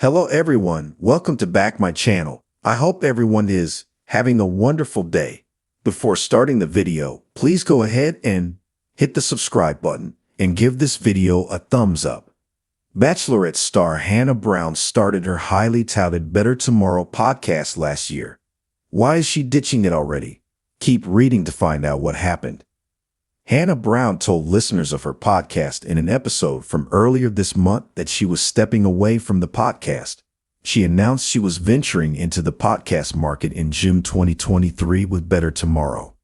Hello everyone, welcome to back my channel. I hope everyone is having a wonderful day. Before starting the video, please go ahead and hit the subscribe button and give this video a thumbs up. Bachelorette star Hannah Brown started her highly touted Better Tomorrow podcast last year. Why is she ditching it already? Keep reading to find out what happened. Hannah Brown told listeners of her podcast in an episode from earlier this month that she was stepping away from the podcast. She announced she was venturing into the podcast market in June 2023 with Better Tomorrow.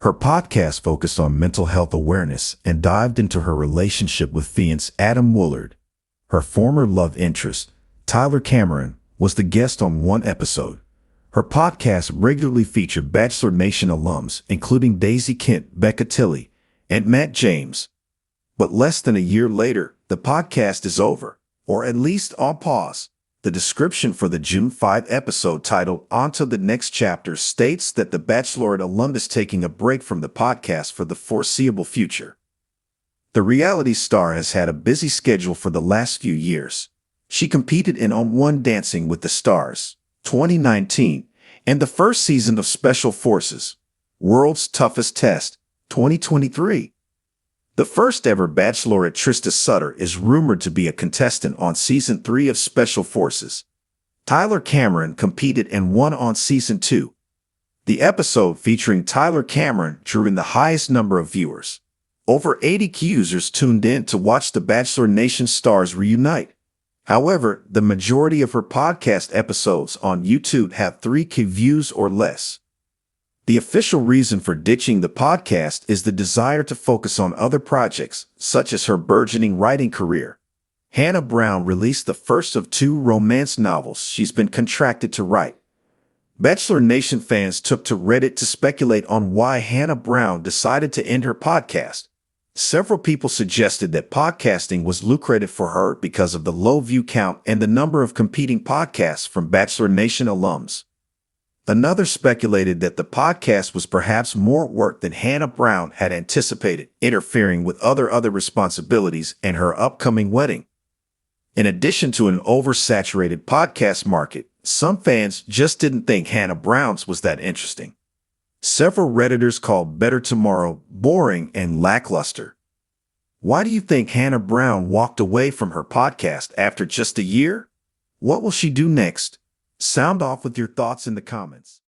Her podcast focused on mental health awareness and dived into her relationship with fiance Adam Woolard. Her former love interest, Tyler Cameron, was the guest on one episode. Her podcast regularly featured Bachelor Nation alums, including Daisy Kent, Becca Tilley, and Matt James. But less than a year later, the podcast is over, or at least on pause. The description for the June 5 episode titled On to the Next Chapter states that the Bachelorette alum is taking a break from the podcast for the foreseeable future. The reality star has had a busy schedule for the last few years. She competed in On One Dancing with the Stars 2019, and the first season of Special Forces, World's Toughest Test, 2023. The first ever Bachelorette Trista Sutter is rumored to be a contestant on Season 3 of Special Forces. Tyler Cameron competed and won on Season 2. The episode featuring Tyler Cameron drew in the highest number of viewers. Over 80 users tuned in to watch the Bachelor Nation stars reunite. However, the majority of her podcast episodes on YouTube have 3K views or less. The official reason for ditching the podcast is the desire to focus on other projects, such as her burgeoning writing career. Hannah Brown released the first of 2 romance novels she's been contracted to write. Bachelor Nation fans took to Reddit to speculate on why Hannah Brown decided to end her podcast. Several people suggested that podcasting was lucrative for her because of the low view count and the number of competing podcasts from Bachelor Nation alums. Another speculated that the podcast was perhaps more work than Hannah Brown had anticipated, interfering with other responsibilities and her upcoming wedding. In addition to an oversaturated podcast market, some fans just didn't think Hannah Brown's was that interesting. Several Redditors called Better Tomorrow boring and lackluster. Why do you think Hannah Brown walked away from her podcast after just a year? What will she do next? Sound off with your thoughts in the comments.